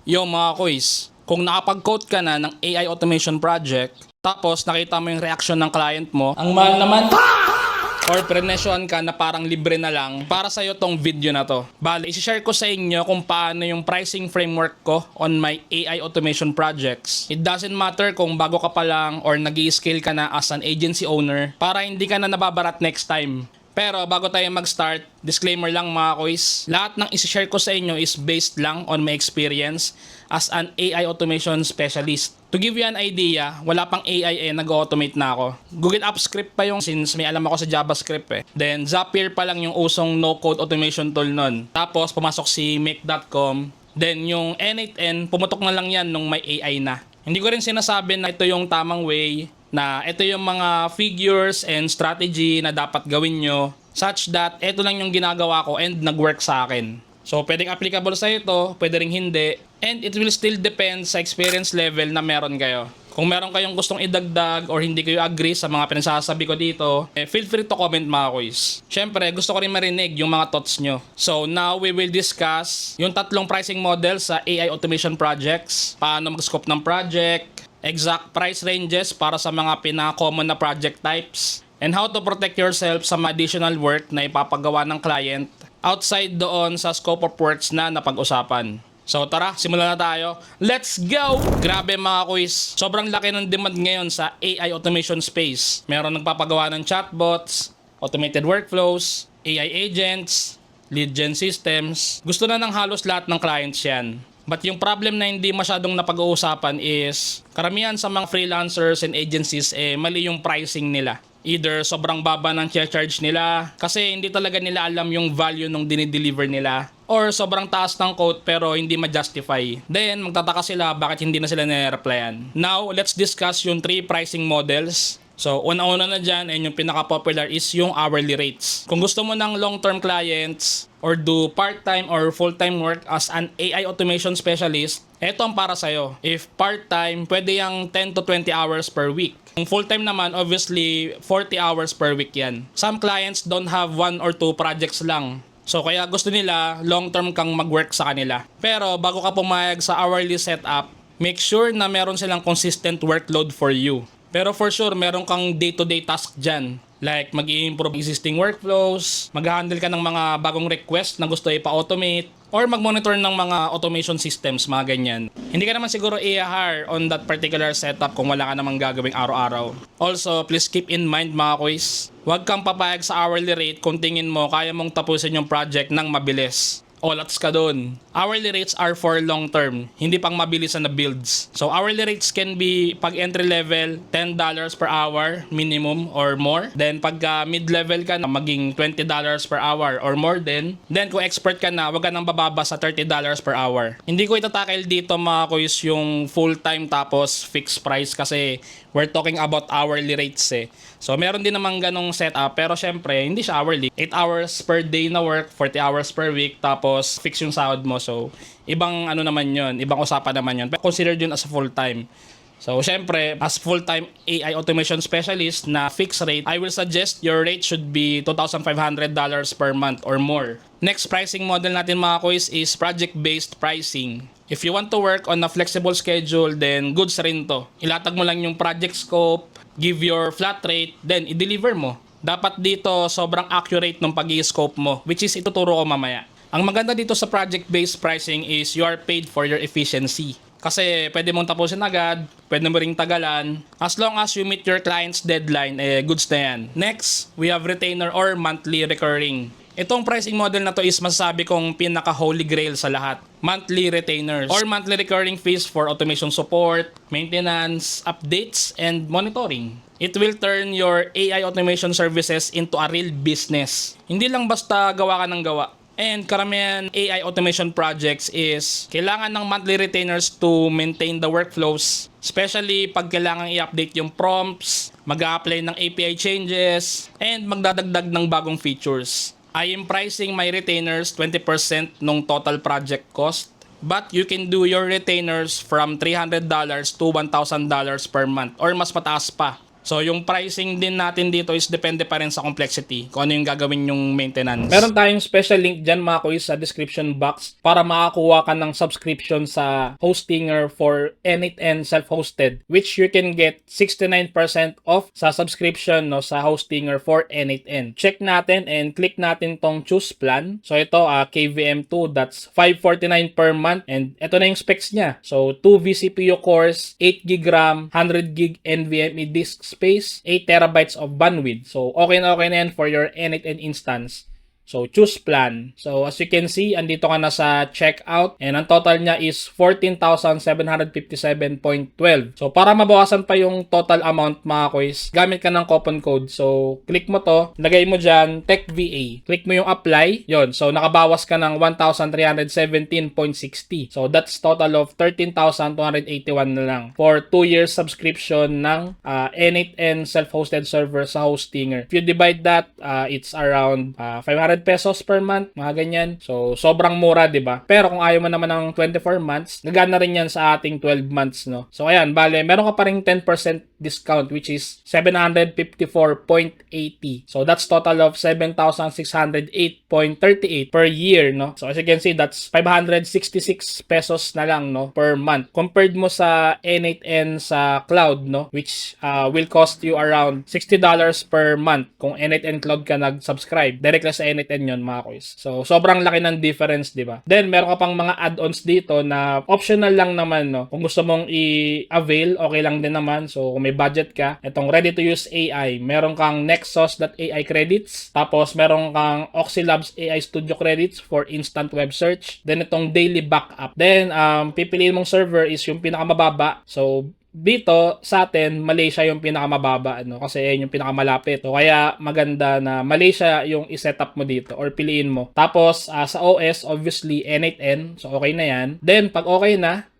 Yo mga kuys, kung nakapag-quote ka na ng AI automation project, tapos nakita mo yung reaction ng client mo, ang mahal naman, or prenesyohan ka na parang libre na lang, para sa'yo tong video na to. Bale, isi-share ko sa inyo kung paano yung pricing framework ko on my AI automation projects. It doesn't matter kung bago ka pa lang or nag-i-scale ka na as an agency owner, para hindi ka na nababarat next time. Pero bago tayo mag-start, disclaimer lang mga kuys, lahat ng isi-share ko sa inyo is based lang on my experience as an AI automation specialist. To give you an idea, wala pang AI nag-automate na ako. Google Apps Script pa yung since may alam ako sa JavaScript eh. Then Zapier pa lang yung usong no-code automation tool nun. Tapos pumasok si Make.com. Then yung N8N, pumutok na lang yan nung may AI na. Hindi ko rin sinasabi na ito yung tamang way, na ito yung mga figures and strategy na dapat gawin nyo such that ito lang yung ginagawa ko and nag-work sa akin. So, pwedeng applicable sa ito, pwede ring hindi, and it will still depend sa experience level na meron kayo. Kung meron kayong gustong idagdag or hindi kayo agree sa mga pinagsasabi ko dito, feel free to comment mga kuys. Syempre, gusto ko rin marinig yung mga thoughts nyo. So, now we will discuss yung tatlong pricing model sa AI automation projects, paano mag-scope ng project, exact price ranges para sa mga pinaka-common na project types, and how to protect yourself sa mga additional work na ipapagawa ng client outside doon sa scope of works na napag-usapan. So tara, simulan na tayo. Let's go! Grabe mga kuys, sobrang laki ng demand ngayon sa AI automation space. Meron nagpapagawa ng chatbots, automated workflows, AI agents, lead gen systems. Gusto na ng halos lahat ng clients yan. But yung problem na hindi masyadong napag-uusapan is karamihan sa mga freelancers and agencies mali yung pricing nila. Either sobrang baba ng charge nila kasi hindi talaga nila alam yung value nung dinideliver nila, or sobrang taas ng quote pero hindi ma-justify. Then magtataka sila bakit hindi na sila nire-replyan. Now, let's discuss yung 3 pricing models. So, una-una na dyan, and yung pinaka-popular is yung hourly rates. Kung gusto mo ng long-term clients or do part-time or full-time work as an AI automation specialist, eto ang para sa'yo. If part-time, pwede yung 10 to 20 hours per week. Kung full-time naman, obviously, 40 hours per week yan. Some clients don't have 1 or 2 projects lang. So, kaya gusto nila long-term kang mag-work sa kanila. Pero, bago ka pumayag sa hourly setup, make sure na meron silang consistent workload for you. Pero for sure, meron kang day-to-day task dyan. Like mag-i-improve existing workflows, mag-handle ka ng mga bagong request na gusto ipa-automate, or mag-monitor ng mga automation systems, mga ganyan. Hindi ka naman siguro i-hire on that particular setup kung wala ka namang gagawing araw-araw. Also, please keep in mind mga kuys, huwag kang papayag sa hourly rate kung tingin mo kaya mong tapusin yung project ng mabilis. Olats ka dun. Hourly rates are for long term, hindi pang mabilisan na builds. So hourly rates can be pag entry level, $10 per hour minimum or more. Then pag mid-level ka na, maging $20 per hour or more din. Then kung expert ka na, wag ka nang bababa sa $30 per hour. Hindi ko itatakil dito mga kuys yung full-time tapos fixed price kasi we're talking about hourly rates eh. So meron din namang ganong setup pero syempre hindi siya hourly. 8 hours per day na work, 40 hours per week tapos fix yung sahod mo. So ibang ano naman yun, ibang usapan naman yun. Pero considered yun as a full-time. So syempre as full-time AI automation specialist na fixed rate, I will suggest your rate should be $2,500 per month or more. Next pricing model natin mga kuys is project-based pricing. If you want to work on a flexible schedule, then goods rin to. Ilatag mo lang yung project scope, give your flat rate, then i-deliver mo. Dapat dito sobrang accurate ng pag-i-scope mo, which is ituturo ko mamaya. Ang maganda dito sa project-based pricing is you are paid for your efficiency. Kasi pwede mong tapusin agad, pwede mo ring tagalan. As long as you meet your client's deadline, goods na yan. Next, we have retainer or monthly recurring. Itong pricing model na to is masasabi kong pinaka-holy grail sa lahat. Monthly retainers or monthly recurring fees for automation support, maintenance, updates, and monitoring. It will turn your AI automation services into a real business. Hindi lang basta gawa ka ng gawa. And karamihan AI automation projects is kailangan ng monthly retainers to maintain the workflows. Especially pag kailangan i-update yung prompts, mag-a-apply ng API changes, and magdadagdag ng bagong features. I am pricing my retainers 20% nung total project cost. But you can do your retainers from $300 to $1,000 per month or mas mataas pa. So yung pricing din natin dito is depende pa rin sa complexity kung ano yung gagawin yung maintenance. Meron tayong special link dyan mga kuys sa description box para makakuha ka ng subscription sa Hostinger for N8N self-hosted, which you can get 69% off sa subscription no sa Hostinger for N8N. Check natin and click natin tong choose plan. So ito KVM2, that's $549 per month, and ito na yung specs niya. So 2 vCPU cores, 8GB RAM, 100GB NVMe disk space, 8 TB of bandwidth. So okay na yan for your N8N instance. So, choose plan. So, as you can see, andito ka na sa checkout. And ang total niya is 14,757.12. So, para mabawasan pa yung total amount, mga kuys, gamit ka ng coupon code. So, click mo to. Lagay mo dyan, TechVA. Click mo yung apply. Yon. So, nakabawas ka ng 1,317.60. So, that's total of 13,281 na lang for 2 years subscription ng N8N self-hosted server sa Hostinger. If you divide that, it's around 500 pesos per month, mga ganyan. So, sobrang mura, di ba? Pero kung ayaw mo naman ng 24 months, gagana rin yan sa ating 12 months, no? So, ayan, bale, meron ka pa rin 10% discount, which is 754.80. So, that's total of 7,608.38 per year, no? So, as you can see, that's 566 pesos na lang, no? Per month. Compared mo sa N8N sa cloud, no? Which will cost you around $60 per month kung N8N cloud ka nag-subscribe. Directly sa N8N yun, mga kuys. So, sobrang laki ng difference, di ba? Then, meron ka pang mga add-ons dito na optional lang naman, no? Kung gusto mong i-avail, okay lang din naman. So, kung may budget ka, itong ready-to-use AI, meron kang Nexus.ai credits, tapos meron kang Oxylabs AI Studio credits for instant web search. Then, itong daily backup. Then, pipiliin mong server is yung pinakamababa. So, dito sa atin, Malaysia yung pinakamababa, ano, kasi yan yung pinakamalapit. So, kaya maganda na Malaysia yung isetup mo dito or piliin mo. Tapos, sa OS, obviously, N8N. So, okay na yan. Then, pag okay na,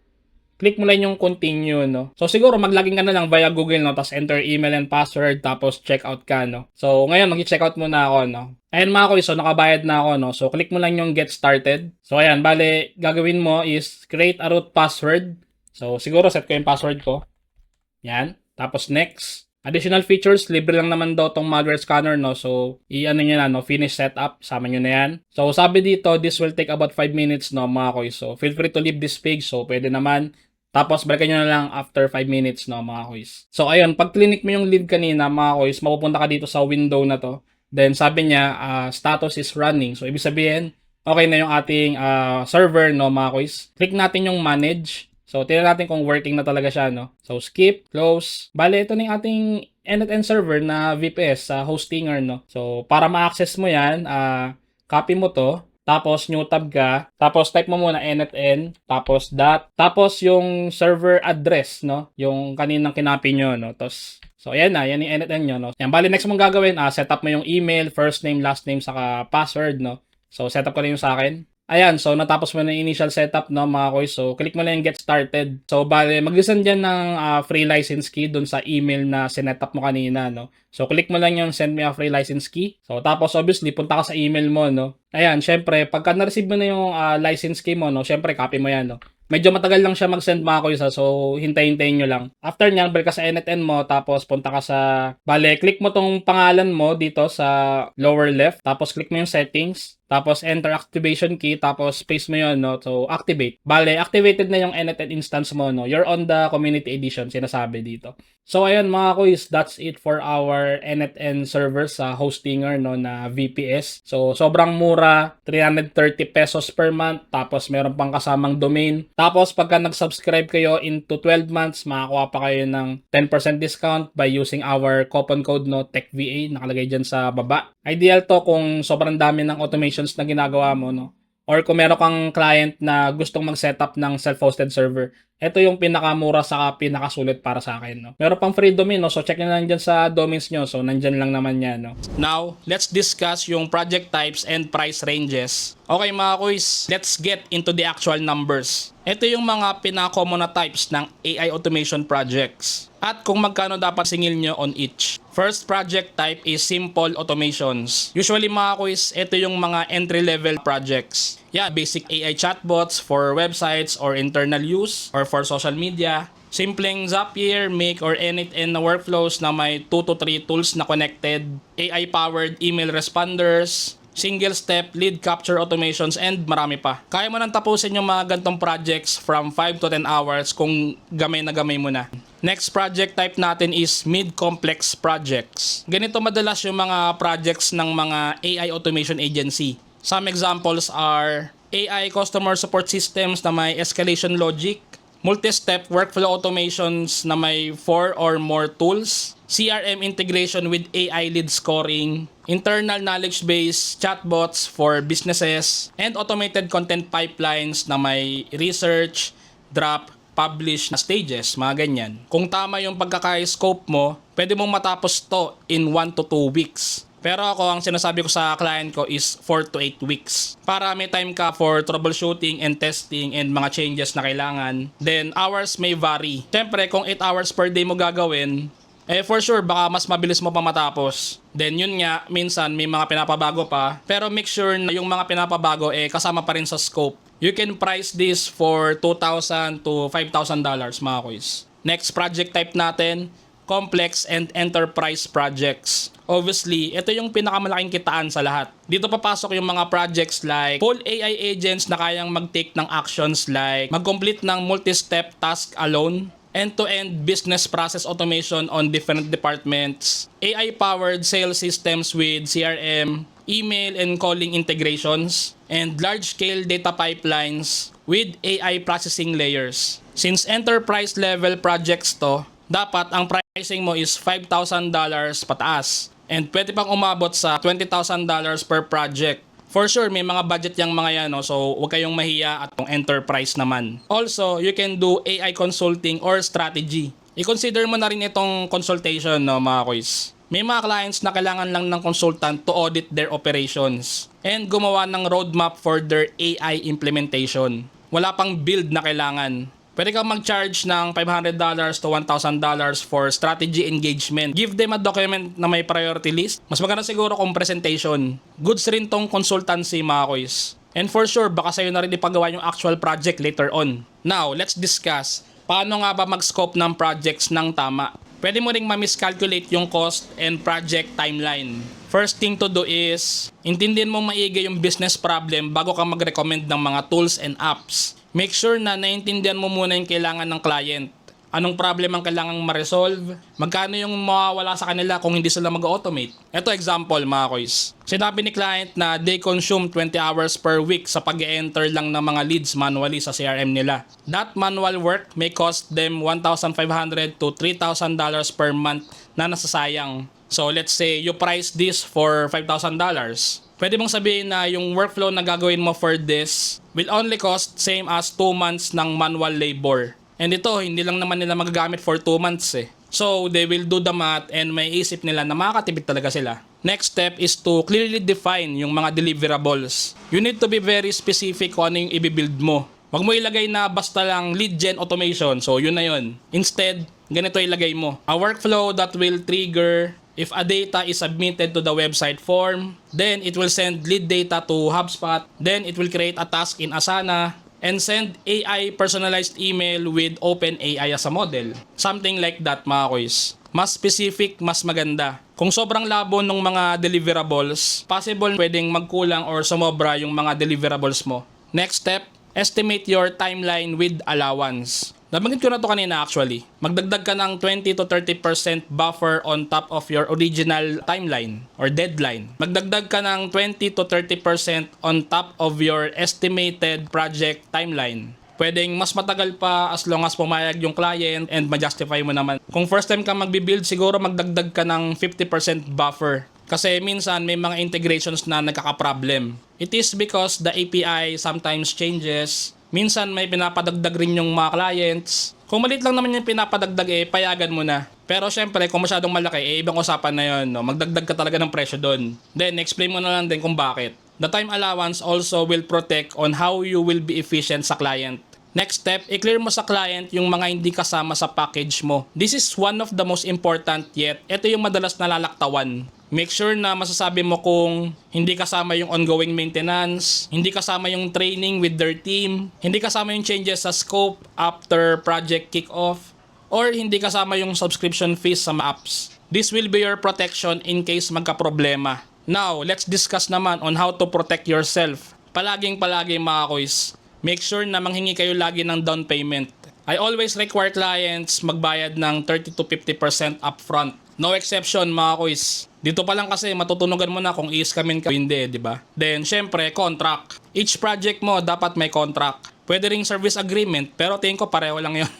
click mo lang yung continue, no? So, siguro mag-login ka na lang via Google, no? Tapos, enter email and password, tapos checkout ka, no? So, ngayon, mag-checkout muna ako, no? Ayan mga kuys, so nakabayad na ako, no? So, click mo lang yung get started. So, ayan, bale, gagawin mo is create a root password. So, siguro set ko yung password ko. Yan. Tapos, next. Additional features, libre lang naman daw tong malware scanner, no? So, i-ano nyo na, no? Finish setup. Sama nyo na yan. So, sabi dito, this will take about 5 minutes, no, mga kuys. So, feel free to leave this page. So, pwede naman. Tapos, balikan nyo na lang after 5 minutes, no, mga kuys. So, ayun. Pag clinic mo yung lead kanina, mga kuys, mapupunta ka dito sa window na to. Then, sabi niya, status is running. So, ibig sabihin, okay na yung ating server, no, mga kuys. Click natin yung manage. So, tingnan natin kung working na talaga siya, no? So, skip, close. Bale, ito na yung ating N8N server na VPS sa Hostinger, no? So, para ma-access mo yan, copy mo to. Tapos, new tab ka. Tapos, type mo muna N8N. Tapos, tapos, yung server address, no? Yung kaninang kinopy nyo, no? Tapos, so, ayan na. Yan yung N8N nyo, no? Yan, bale, next mong gagawin, set up mo yung email, first name, last name, saka password, no? So, set up ko na yung sa akin. Ayan, so natapos mo na yung initial setup, no, mga kuys. So, click mo na yung get started. So, bale, mag-send dyan ng free license key dun sa email na sinetup mo kanina, no. So, click mo lang yung send me a free license key. So, tapos obviously, punta ka sa email mo, no. Ayan, syempre, pagka na-receive mo na yung license key mo, no, syempre, copy mo yan, no. Medyo matagal lang siya mag-send, mga kuys, so hintayin-hintayin nyo lang. After nyan, balik ka sa N8N mo, tapos punta ka sa, bale, click mo tong pangalan mo dito sa lower left, tapos click mo yung settings, tapos enter activation key, tapos paste mo yun, no? So, activate. Bale, activated na yung N8N instance mo, no? You're on the community edition, sinasabi dito. So, ayun mga kuys, that's it for our N8N server sa Hostinger, no, na VPS. So, sobrang mura, 330 pesos per month, tapos meron pang kasamang domain. Tapos, pagka nag-subscribe kayo into 12 months, makakuha pa kayo ng 10% discount by using our coupon code, no, TechVA, nakalagay dyan sa baba. Ideal to kung sobrang dami ng automations na ginagawa mo, no? Or kung meron kang client na gustong mag-setup ng self-hosted server, ito yung pinakamura sa pinakasulit para sa akin, no? Meron pang free domain, no? So, check nyo lang dyan sa domains nyo. So, nandyan lang naman yan, no? Now, let's discuss yung project types and price ranges. Okay, mga kuys, let's get into the actual numbers. Ito yung mga pinaka-common na types ng AI automation projects. At kung magkano dapat singil nyo on each. First project type is simple automations. Usually, mga kuys, ito yung mga entry-level projects. Yeah, basic AI chatbots for websites or internal use or for social media. Simpleng Zapier, Make, or N8N na workflows na may 2 to 3 tools na connected, AI-powered email responders, single-step lead capture automations, and marami pa. Kaya mo nang tapusin yung mga gantong projects from 5 to 10 hours kung gamay na gamay mo na. Next project type natin is mid-complex projects. Ganito madalas yung mga projects ng mga AI automation agency. Some examples are AI customer support systems na may escalation logic, multi-step workflow automations na may 4 or more tools, CRM integration with AI lead scoring, internal knowledge base chatbots for businesses, and automated content pipelines na may research, drop, publish na stages, mga ganyan. Kung tama yung pagkaka-scope mo, pwede mong matapos to in 1 to 2 weeks. Pero ako, ang sinasabi ko sa client ko is 4 to 8 weeks. Para may time ka for troubleshooting and testing and mga changes na kailangan. Then, hours may vary. Siyempre, kung 8 hours per day mo gagawin, for sure, baka mas mabilis mo pa matapos. Then, yun nga, minsan may mga pinapabago pa. Pero make sure na yung mga pinapabago, kasama pa rin sa scope. You can price this for $2,000 to $5,000, mga kuys. Next project type natin, complex and enterprise projects. Obviously, ito yung pinakamalaking kitaan sa lahat. Dito papasok yung mga projects like full AI agents na kayang mag-take ng actions like mag-complete ng multi-step task alone, end-to-end business process automation on different departments, AI-powered sales systems with CRM, email and calling integrations, and large-scale data pipelines with AI processing layers. Since enterprise-level projects to, dapat ang pricing mo is $5,000 pataas. And pwede pang umabot sa $20,000 per project. For sure, may mga budget yung mga yan, no? So huwag kayong mahiya at kung enterprise naman. Also, you can do AI consulting or strategy. I-consider mo na rin itong consultation, no, mga kuys. May mga clients na kailangan lang ng consultant to audit their operations and gumawa ng roadmap for their AI implementation. Wala pang build na kailangan. Pwede kang mag-charge ng $500 to $1,000 for strategy engagement. Give them a document na may priority list. Mas maganda siguro kung presentation. Goods rin tong consultancy, mga kuys. And for sure, baka sa'yo na rin ipagawa yung actual project later on. Now, let's discuss paano nga ba mag-scope ng projects ng tama. Pwede mo ring ma-miscalculate yung cost and project timeline. First thing to do is, intindihin mo maigi yung business problem bago ka mag-recommend ng mga tools and apps. Make sure na naintindihan mo muna yung kailangan ng client. Anong problem ang kailangang ma-resolve? Magkano yung mawawala sa kanila kung hindi sila mag-automate? Ito example, mga kuys. Sinabi ni client na they consume 20 hours per week sa pag-enter lang ng mga leads manually sa CRM nila. That manual work may cost them $1,500 to $3,000 per month na nasasayang. So let's say you price this for $5,000. Pwede mong sabihin na yung workflow na gagawin mo for this will only cost same as 2 months ng manual labor. And ito, hindi lang naman nila magagamit for 2 months eh. So, they will do the math and may isip nila na makakatipid talaga sila. Next step is to clearly define yung mga deliverables. You need to be very specific kung ano yung i-build mo. Wag mo ilagay na basta lang lead gen automation. So, yun na yun. Instead, ganito ilagay mo. A workflow that will trigger if a data is submitted to the website form, then it will send lead data to HubSpot, then it will create a task in Asana, and send AI personalized email with OpenAI as a model. Something like that, mga kuys. Mas specific, mas maganda. Kung sobrang labo ng mga deliverables, possible pwedeng magkulang or sumobra yung mga deliverables mo. Next step, estimate your timeline with allowance. Nabanggit ko na to kanina actually. Magdagdag ka ng 20 to 30% buffer on top of your original timeline or deadline. Magdagdag ka ng 20 to 30% on top of your estimated project timeline. Pwedeng mas matagal pa as long as pumayag yung client and ma-justify mo naman. Kung first time ka magbi-build, siguro magdagdag ka ng 50% buffer. Kasi minsan may mga integrations na nagkaka-problem. It is because the API sometimes changes. Minsan may pinapadagdag rin yung mga clients. Kung maliit lang naman yung pinapadagdag payagan mo na. Pero syempre, kung masyadong malaki, ibang usapan na yun. No? Magdagdag ka talaga ng presyo doon. Then, explain mo na lang din kung bakit. The time allowance also will protect on how you will be efficient sa client. Next step, i-clear mo sa client yung mga hindi kasama sa package mo. This is one of the most important yet. Ito yung madalas nalalaktawan. Make sure na masasabi mo kung hindi kasama yung ongoing maintenance, hindi kasama yung training with their team, hindi kasama yung changes sa scope after project kick-off, or hindi kasama yung subscription fees sa mga apps. This will be your protection in case magka-problema. Now, let's discuss naman on how to protect yourself. Palaging mga kois, make sure na manghingi kayo lagi ng down payment. I always require clients magbayad ng 30 to 50% upfront. No exception mga kois. Dito pa lang kasi matutunugan mo na kung i-scamin ka o hindi, di ba? Then, syempre, contract. Each project mo dapat may contract. Pwede ring service agreement, pero tingin ko pareho lang yun.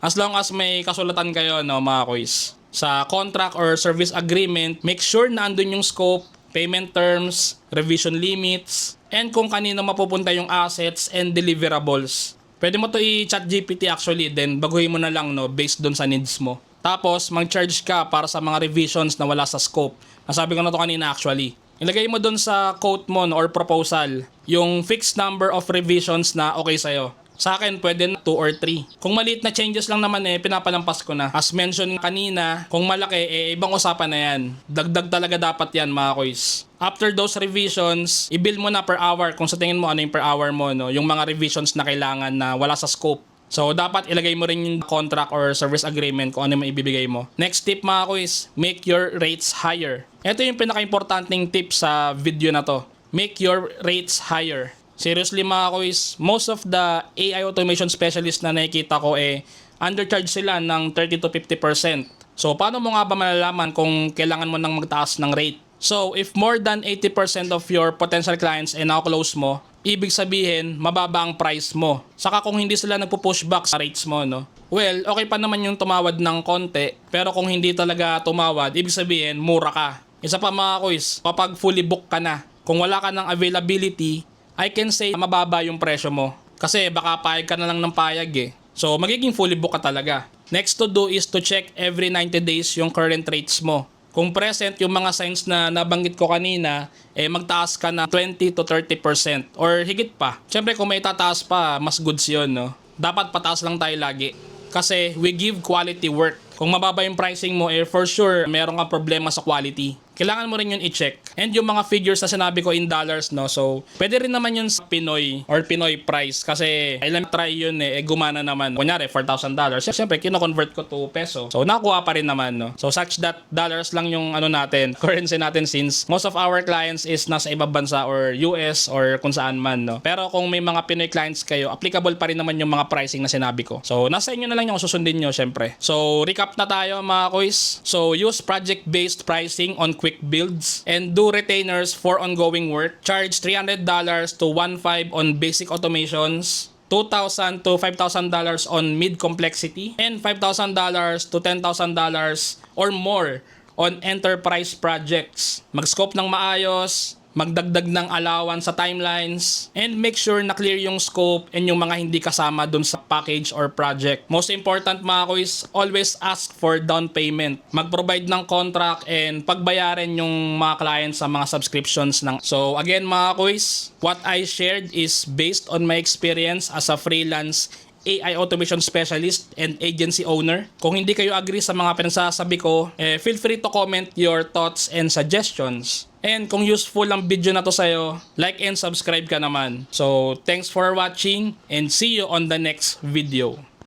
As long as may kasulatan kayo, no, mga kois. Sa contract or service agreement, make sure na andun yung scope, payment terms, revision limits, and kung kanino mapupunta yung assets and deliverables. Pwede mo to i-chat GPT actually, then baguhin mo na lang, no, based dun sa needs mo. Tapos, mag-charge ka para sa mga revisions na wala sa scope. Nasabi ko na to kanina actually. Ilagay mo dun sa quote mo, no, or proposal yung fixed number of revisions na okay sa'yo. Sa akin, pwede na 2 or 3. Kung maliit na changes lang naman pinapalampas ko na. As mentioned kanina, kung malaki, ibang usapan na yan. Dagdag talaga dapat yan, mga kois. After those revisions, i-bill mo na per hour kung sa tingin mo ano yung per hour mo, no? Yung mga revisions na kailangan na wala sa scope. So, dapat ilagay mo rin yung contract or service agreement kung ano yung maibibigay mo. Next tip mga kois, make your rates higher. Ito yung pinaka-importanting tip sa video na to. Make your rates higher. Seriously mga kois, most of the AI automation specialists na nakikita ko undercharge sila ng 30 to 50%. So, paano mo nga ba malalaman kung kailangan mo nang magtaas ng rate? So, if more than 80% of your potential clients now close mo, ibig sabihin, mababa ang price mo. Saka kung hindi sila nagpo-pushback sa rates mo, no? Well, okay pa naman yung tumawad ng konti, pero kung hindi talaga tumawad, ibig sabihin, mura ka. Isa pa mga kois, kapag fully book ka na, kung wala ka ng availability, I can say mababa yung presyo mo. Kasi baka payag ka na lang ng payag So, magiging fully book ka talaga. Next to do is to check every 90 days yung current rates mo. Kung present yung mga signs na nabanggit ko kanina, magtaas ka na 20 to 30% or higit pa. Siyempre kung may tataas pa, mas goods yun, no? Dapat pataas lang tayo lagi. Kasi we give quality work. Kung mababa yung pricing mo, for sure, meron kang problema sa quality. Kailangan mo rin yun i-check. And yung mga figures na sinabi ko in dollars, no? So, pwede rin naman yun sa Pinoy or Pinoy price. Kasi, ilang try yun gumana naman. Kunyari, $4,000. Siyempre, kino-convert ko to peso. So, nakuha pa rin naman, no? So, such that dollars lang yung natin, currency natin since most of our clients is nasa ibang bansa or US or kung saan man, no? Pero kung may mga Pinoy clients kayo, applicable pa rin naman yung mga pricing na sinabi ko. So, nasa inyo na lang yung susundin nyo, siyempre. So, recap na tayo, mga kois. So, use project-based pricing on quick builds and do retainers for ongoing work. Charge $300 to $1,500 on basic automations, $2,000 to $5,000 on mid complexity, and $5,000 to $10,000 or more on enterprise projects. Mag-scope ng maayos, magdagdag ng allowance sa timelines, and make sure na clear yung scope and yung mga hindi kasama dun sa package or project. Most important mga kois, always ask for down payment. Mag-provide ng contract and pagbayaran yung mga clients sa mga subscriptions ng. So again mga kois, what I shared is based on my experience as a freelance AI automation specialist and agency owner. Kung hindi kayo agree sa mga pinagsasabi ko, feel free to comment your thoughts and suggestions. And kung useful ang video na to sa'yo, like and subscribe ka naman. So, thanks for watching and see you on the next video.